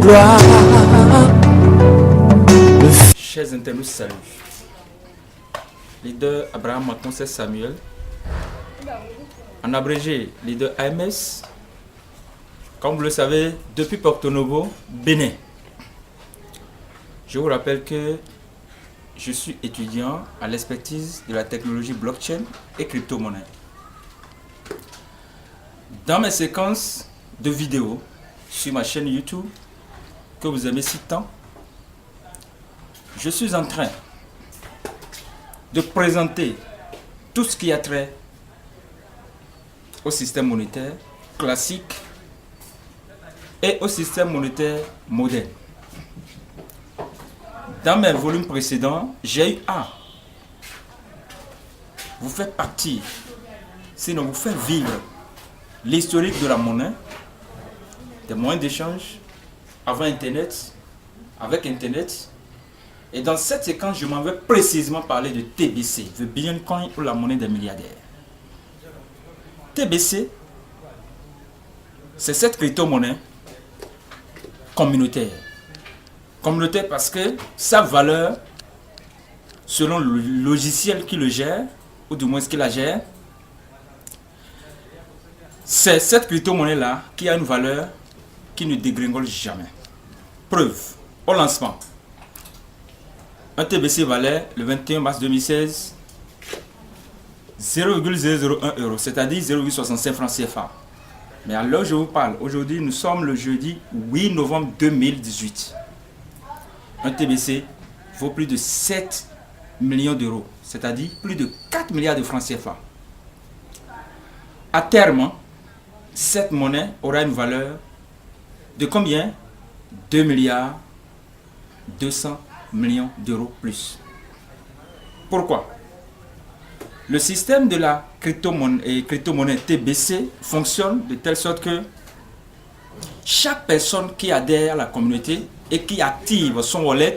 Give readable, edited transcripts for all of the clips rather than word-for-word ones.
gloire. Chers internautes, salut. Leader Abraham Maton, Samuel. En abrégé, leader AMS. Comme vous le savez, depuis Porto Novo, Bénin. Je vous rappelle que je suis étudiant à l'expertise de la technologie blockchain et crypto-monnaie. Dans mes séquences de vidéos sur ma chaîne YouTube, que vous aimez si tant, je suis en train de présenter tout ce qui a trait au système monétaire classique et au système monétaire moderne. Dans mes volumes précédents, j'ai eu à vous faire partir, sinon vous faire vivre l'historique de la monnaie, des moyens d'échange avant Internet, avec Internet. Et dans cette séquence, je m'en vais précisément parler de TBC, The Billion Coin ou la monnaie des milliardaires. TBC, c'est cette crypto-monnaie communautaire. Communautaire parce que sa valeur, selon le logiciel qui le gère, ou du moins ce qui la gère, c'est cette crypto-monnaie-là qui a une valeur qui ne dégringole jamais. Preuve, au lancement, un TBC valait le 21 mars 2016 0,001 €, c'est-à-dire 0,65 francs CFA. Mais à l'heure où je vous parle, aujourd'hui nous sommes le jeudi 8 novembre 2018. Un TBC vaut plus de 7 millions d'euros, c'est-à-dire plus de 4 milliards de francs CFA. À terme, cette monnaie aura une valeur de combien? 2 milliards 200 millions d'euros plus. Pourquoi? Le système de la crypto-monnaie TBC fonctionne de telle sorte que chaque personne qui adhère à la communauté et qui active son wallet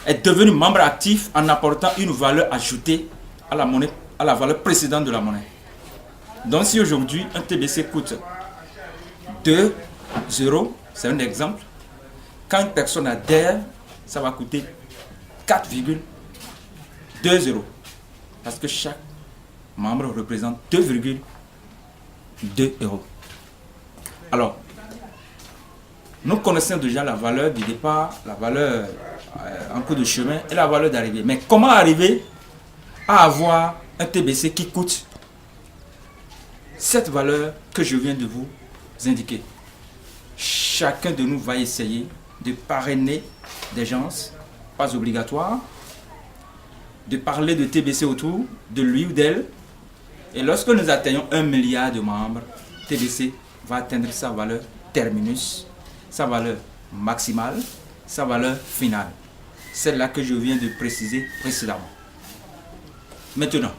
est devenu membre actif en apportant une valeur ajoutée à la monnaie, à la valeur précédente de la monnaie. Donc si aujourd'hui un TBC coûte 2 €, c'est un exemple, quand une personne adhère, ça va coûter 4,2 €. Parce que chaque membre représente 2,2 €. Alors, nous connaissons déjà la valeur du départ, la valeur en cours de chemin et la valeur d'arrivée. Mais comment arriver à avoir un TBC qui coûte cette valeur que je viens de vous indiquer? Chacun de nous va essayer de parrainer des gens, pas obligatoire, de parler de TBC autour de lui ou d'elle. Et lorsque nous atteignons 1 milliard de membres, TBC va atteindre sa valeur terminus, sa valeur maximale, sa valeur finale. Celle-là que je viens de préciser précédemment. Maintenant,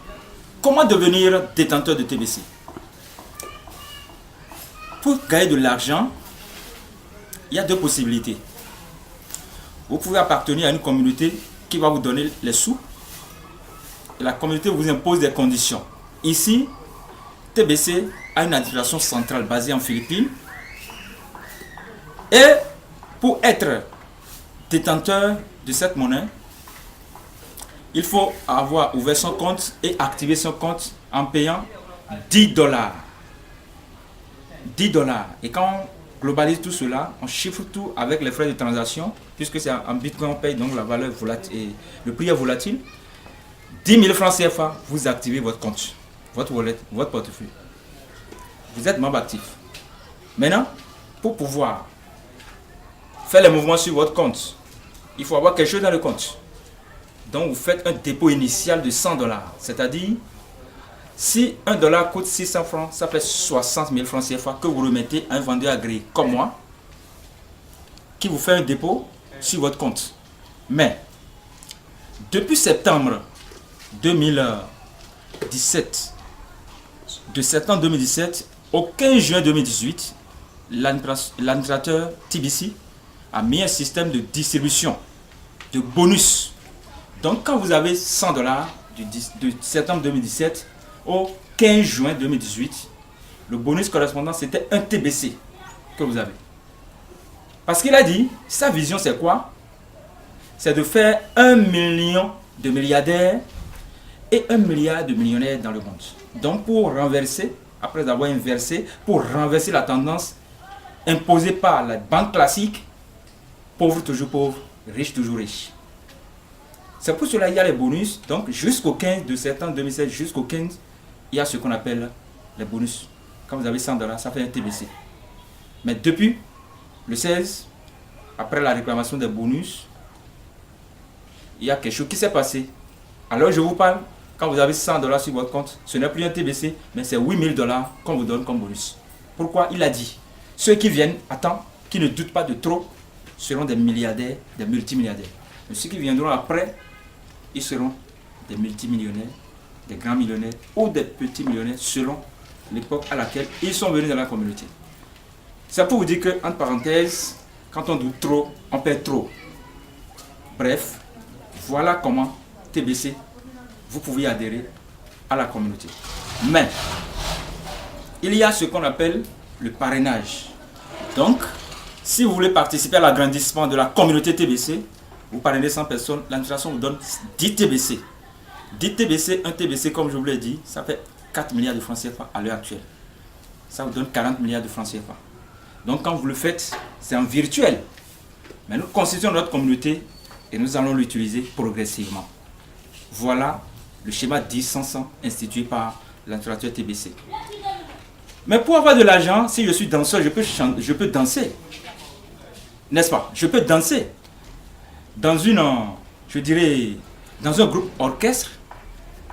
comment devenir détenteur de TBC? Pour gagner de l'argent, il y a deux possibilités. Vous pouvez appartenir à une communauté qui va vous donner les sous. Et la communauté vous impose des conditions. Ici, TBC a une administration centrale basée en Philippines. Et pour être détenteur de cette monnaie, il faut avoir ouvert son compte et activer son compte en payant 10 $. 10 $. Et quand on globalise tout cela, on chiffre tout avec les frais de transaction, puisque c'est en bitcoin on paye, donc la valeur volatile et le prix est volatile. 10 000 francs CFA, vous activez votre compte, votre wallet, votre portefeuille. Vous êtes membre actif. Maintenant, pour pouvoir faire les mouvements sur votre compte, il faut avoir quelque chose dans le compte. Donc vous faites un dépôt initial de 100 $. C'est-à-dire, si 1 $ coûte 600 francs, ça fait 60 000 francs CFA que vous remettez à un vendeur agréé comme moi, qui vous fait un dépôt sur votre compte. Mais, depuis septembre 2017, de septembre 2017 au 15 juin 2018, l'administrateur TBC a mis un système de distribution de bonus. Donc quand vous avez 100 $ de septembre 2017 au 15 juin 2018, le bonus correspondant c'était un TBC que vous avez. Parce qu'il a dit, sa vision c'est quoi? C'est de faire 1 million de milliardaires et 1 milliard de millionnaires dans le monde. Donc pour renverser, après avoir inversé, pour renverser la tendance imposée par la banque classique, pauvre toujours pauvre, riche toujours riche. C'est pour cela qu'il y a les bonus. Donc jusqu'au 15 de septembre 2016, jusqu'au 15, il y a ce qu'on appelle les bonus. Quand vous avez 100 $, ça fait un TBC. Mais depuis le 16, après la réclamation des bonus, il y a quelque chose qui s'est passé. Alors je vous parle, quand vous avez 100 $ sur votre compte, ce n'est plus un TBC, mais c'est 8 000 $ qu'on vous donne comme bonus. Pourquoi? Il a dit, ceux qui viennent à temps, qui ne doutent pas de trop, seront des milliardaires, des multimilliardaires. Mais ceux qui viendront après, ils seront des multimillionnaires, des grands millionnaires ou des petits millionnaires selon l'époque à laquelle ils sont venus dans la communauté. C'est pour vous dire que, entre parenthèses, quand on doute trop, on perd trop. Bref, voilà comment TBC, vous pouvez adhérer à la communauté. Mais, il y a ce qu'on appelle le parrainage. Donc, si vous voulez participer à l'agrandissement de la communauté TBC, vous parrainez 100 personnes, l'administration vous donne 10 TBC. 10 TBC, un TBC, comme je vous l'ai dit, ça fait 4 milliards de francs CFA à l'heure actuelle. Ça vous donne 40 milliards de francs CFA. Donc quand vous le faites, c'est en virtuel. Mais nous constituons notre communauté et nous allons l'utiliser progressivement. Voilà le schéma 10-100 institué par l'administrateur TBC. Mais pour avoir de l'argent, si je suis danseur, je peux danser. N'est-ce pas? Je peux danser. Dans dans un groupe orchestre,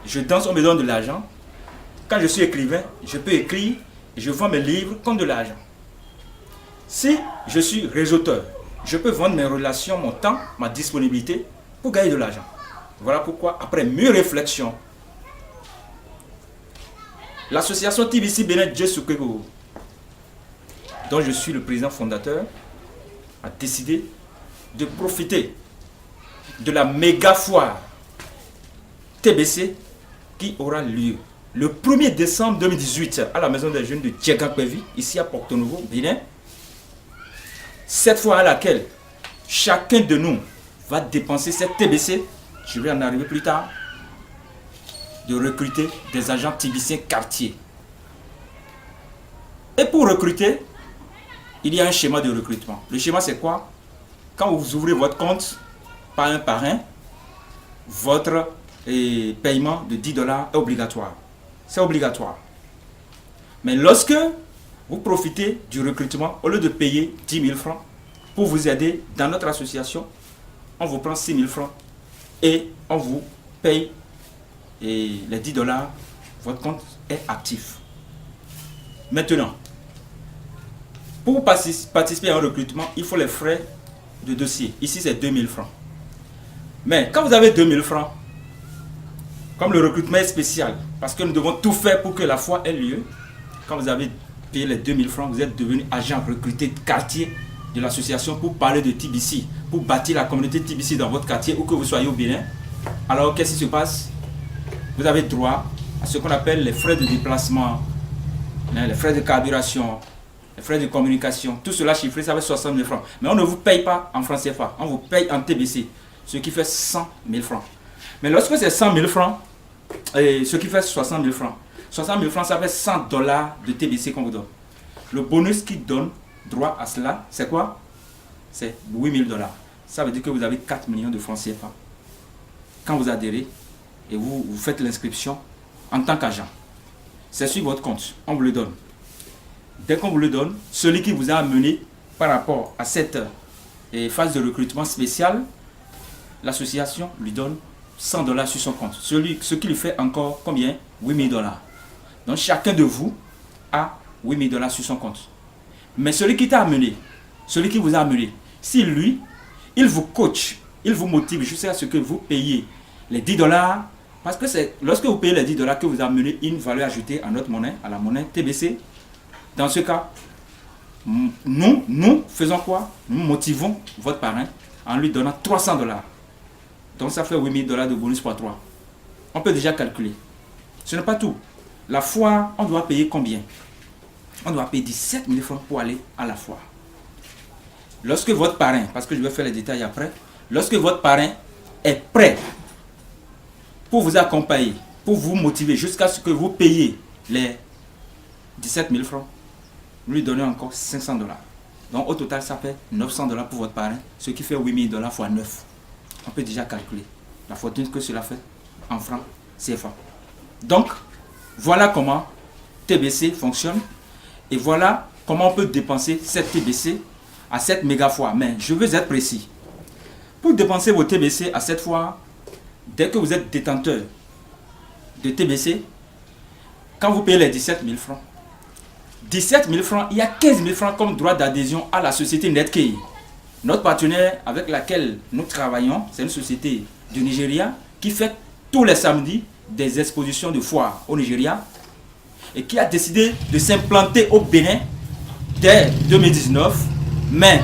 je danse, on me donne de l'argent. Quand je suis écrivain, je peux écrire et je vends mes livres comme de l'argent. Si je suis réseauteur, je peux vendre mes relations, mon temps, ma disponibilité pour gagner de l'argent. Voilà pourquoi, après mûre réflexion, l'association TBC Bénin Djesukego, dont je suis le président fondateur, a décidé de profiter de la méga foire TBC qui aura lieu le 1er décembre 2018 à la Maison des Jeunes de Djegakbevi, ici à Porto Novo, Bénin. Cette fois à laquelle chacun de nous va dépenser cette TBC, je vais en arriver plus tard, de recruter des agents tibiciens quartier. Et pour recruter, il y a un schéma de recrutement. Le schéma c'est quoi? Quand vous ouvrez votre compte par un, votre paiement de 10 $ est obligatoire. C'est obligatoire. Mais lorsque vous profitez du recrutement, au lieu de payer 10 000 francs pour vous aider dans notre association, on vous prend 6 000 francs et on vous paye les 10 $, votre compte est actif. Maintenant, pour participer à un recrutement, il faut les frais de dossier. Ici, c'est 2 000 francs. Mais quand vous avez 2 000 francs, comme le recrutement est spécial, parce que nous devons tout faire pour que la foi ait lieu, quand vous avez payé les 2 000 francs, vous êtes devenu agent recruté de quartier de l'association pour parler de TBC, pour bâtir la communauté TBC dans votre quartier ou que vous soyez au Bénin. Alors, qu'est-ce qui se passe? Vous avez droit à ce qu'on appelle les frais de déplacement, les frais de carburation, les frais de communication. Tout cela chiffré, ça fait 60 000 francs. Mais on ne vous paye pas en francs CFA, on vous paye en TBC, ce qui fait 100 000 francs. Mais lorsque c'est 100 000 francs, ce qui fait 60 000 francs, 60 000 francs, ça fait 100 $ de TBC qu'on vous donne. Le bonus qui donne droit à cela, c'est quoi? C'est 8 000 $. Ça veut dire que vous avez 4 millions de francs CFA. Quand vous adhérez et vous faites l'inscription en tant qu'agent, c'est sur votre compte, on vous le donne. Dès qu'on vous le donne, celui qui vous a amené par rapport à cette phase de recrutement spéciale, l'association lui donne 100 $ sur son compte. Ce qui lui fait encore combien? 8 000 $. Donc chacun de vous a 8 000 $ sur son compte. Mais celui qui t'a amené, celui qui vous a amené, si lui, il vous coach, il vous motive jusqu'à ce que vous payiez les 10 $, parce que c'est lorsque vous payez les 10 $ que vous amenez une valeur ajoutée à notre monnaie, à la monnaie TBC. Dans ce cas, nous faisons quoi? Nous motivons votre parrain en lui donnant 300 $. Donc ça fait 8 000 $ de bonus par 3. On peut déjà calculer. Ce n'est pas tout. La foire, on doit payer combien? On doit payer 17 000 francs pour aller à la foire. lorsque votre parrain, parce que je vais faire les détails après, lorsque votre parrain est prêt pour vous accompagner, pour vous motiver jusqu'à ce que vous payiez les 17 000 francs, vous lui donnez encore 500 $. Donc au total, ça fait 900 $ pour votre parrain, ce qui fait 8 000 $ fois 9. On peut déjà calculer la fortune que cela fait en francs CFA. Donc, voilà comment TBC fonctionne et voilà comment on peut dépenser cette TBC à 7 méga fois. Mais je veux être précis. Pour dépenser vos TBC à 7 fois, dès que vous êtes détenteur de TBC, quand vous payez les 17 000 francs, 17 000 francs, il y a 15 000 francs comme droit d'adhésion à la société Netkey. Notre partenaire avec laquelle nous travaillons, c'est une société du Nigeria qui fait tous les samedis des expositions de foires au Nigeria et qui a décidé de s'implanter au Bénin dès 2019, mais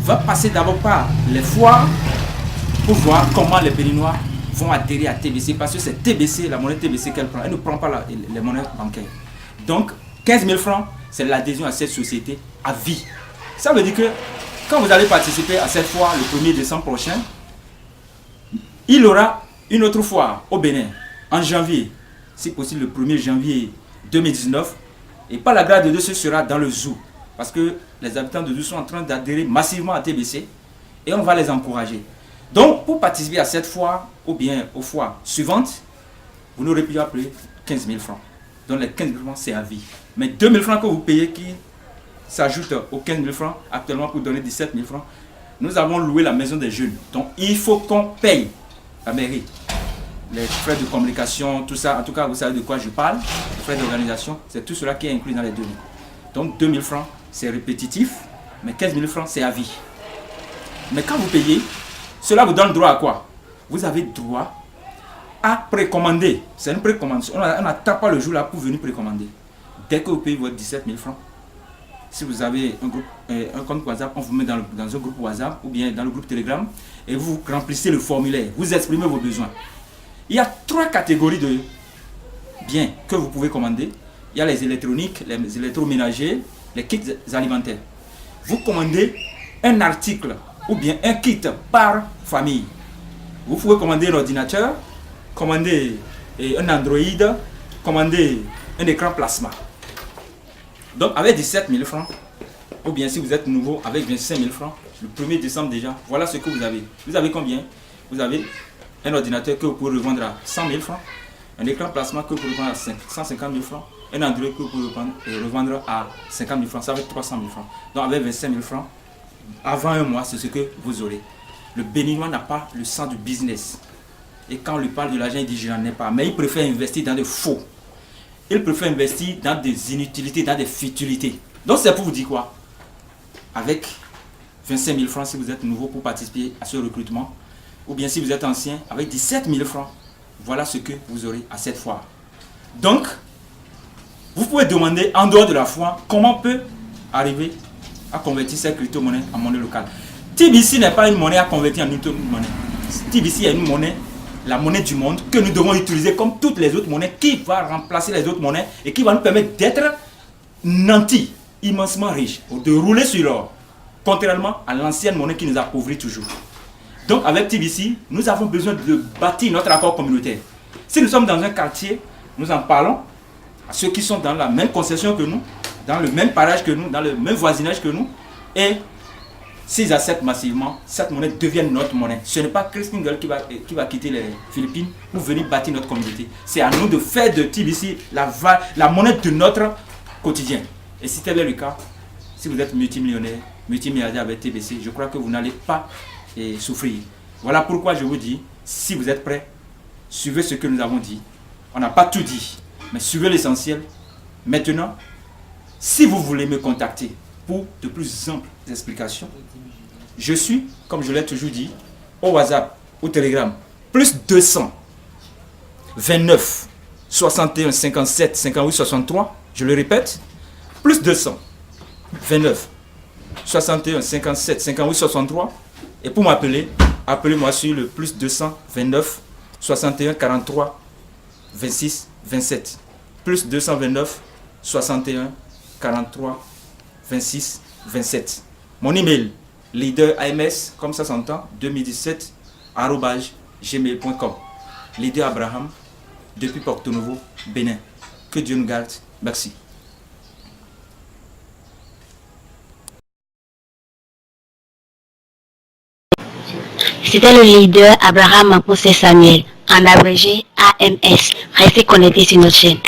va passer d'abord par les foires pour voir comment les Béninois vont adhérer à TBC, parce que c'est TBC, la monnaie TBC qu'elle prend, elle ne prend pas les monnaies bancaires. Donc 15 000 francs, c'est l'adhésion à cette société à vie. Ça veut dire que quand vous allez participer à cette foire le 1er décembre prochain, il y aura une autre foire au Bénin en janvier, si possible le 1er janvier 2019, et par la grâce de Dieu, ce sera dans le zoo, parce que les habitants de Zou sont en train d'adhérer massivement à TBC et on va les encourager. Donc pour participer à cette foire ou bien aux foires suivantes, vous n'aurez plus à payer 15 000 francs. Donc les 15 000 francs c'est à vie. Mais 2 000 francs que vous payez qui s'ajoutent aux 15 000 francs actuellement pour donner 17 000 francs, nous avons loué la maison des jeunes. Donc il faut qu'on paye la mairie, les frais de communication, tout ça. En tout cas, vous savez de quoi je parle. Les frais d'organisation, c'est tout cela qui est inclus dans les 2 000. Donc 2 000 francs, c'est répétitif, mais 15 000 francs, c'est à vie. Mais quand vous payez, cela vous donne droit à quoi? Vous avez droit à précommander. C'est une précommande. On n'attend pas le jour là pour venir précommander. Dès que vous payez votre 17 000 francs, si vous avez un compte WhatsApp, on vous met dans un groupe WhatsApp ou bien dans le groupe Telegram et vous remplissez le formulaire, vous exprimez vos besoins. Il y a 3 catégories de biens que vous pouvez commander. Il y a les électroniques, les électroménagers, les kits alimentaires. Vous commandez un article ou bien un kit par famille. Vous pouvez commander un ordinateur, commander un Android, commander un écran plasma. Donc avec 17 000 francs, ou bien si vous êtes nouveau avec 25 000 francs, le 1er décembre déjà, voilà ce que vous avez. Vous avez combien? Vous avez un ordinateur que vous pouvez revendre à 100 000 francs, un écran plasma que vous pouvez revendre à 150 000 francs, un Android que vous pouvez revendre à 50 000 francs, ça va être 300 000 francs. Donc avec 25 000 francs, avant un mois, c'est ce que vous aurez. Le Béninois n'a pas le sens du business. Et quand on lui parle de l'argent, il dit je n'en ai pas. Mais il préfère investir dans des faux. Il préfère investir dans des inutilités, dans des futilités. Donc c'est pour vous dire quoi? Avec 25 000 francs si vous êtes nouveau pour participer à ce recrutement, ou bien si vous êtes ancien, avec 17 000 francs, voilà ce que vous aurez à cette foire. Donc, vous pouvez demander en dehors de la foire comment on peut arriver à convertir cette crypto-monnaie en monnaie locale. TBC n'est pas une monnaie à convertir en monnaie. TBC est une monnaie, la monnaie du monde, que nous devons utiliser comme toutes les autres monnaies, qui va remplacer les autres monnaies et qui va nous permettre d'être nantis, immensement riches, de rouler sur l'or, contrairement à l'ancienne monnaie qui nous appauvrit toujours. Donc avec TBC, nous avons besoin de bâtir notre accord communautaire. Si nous sommes dans un quartier, nous en parlons à ceux qui sont dans la même concession que nous, dans le même parage que nous, dans le même voisinage que nous, et s'ils acceptent massivement, cette monnaie devient notre monnaie. Ce n'est pas Chris Kingle qui va quitter les Philippines pour venir bâtir notre communauté. C'est à nous de faire de TBC la monnaie de notre quotidien. Et si tel est le cas, si vous êtes multimillionnaire, multimilliardaire avec TBC, je crois que vous n'allez pas souffrir. Voilà pourquoi je vous dis, si vous êtes prêts, suivez ce que nous avons dit. On n'a pas tout dit, mais suivez l'essentiel. Maintenant, si vous voulez me contacter pour de plus amples explications, je suis, comme je l'ai toujours dit, au WhatsApp, au Telegram, plus 200 29 61 57 58 63, je le répète, plus 200 29 61 57 58 63, et pour m'appeler, appelez-moi sur le plus 229 61 43 26 27, plus 229 61 43 26 27. Mon email, leader AMS, comme ça s'entend, 2017, @gmail.com. Leader Abraham, depuis Porto Novo, Bénin. Que Dieu nous garde. Merci. C'était le leader Abraham Mapose Samuel, en abrégé AMS. Restez connectés sur notre chaîne.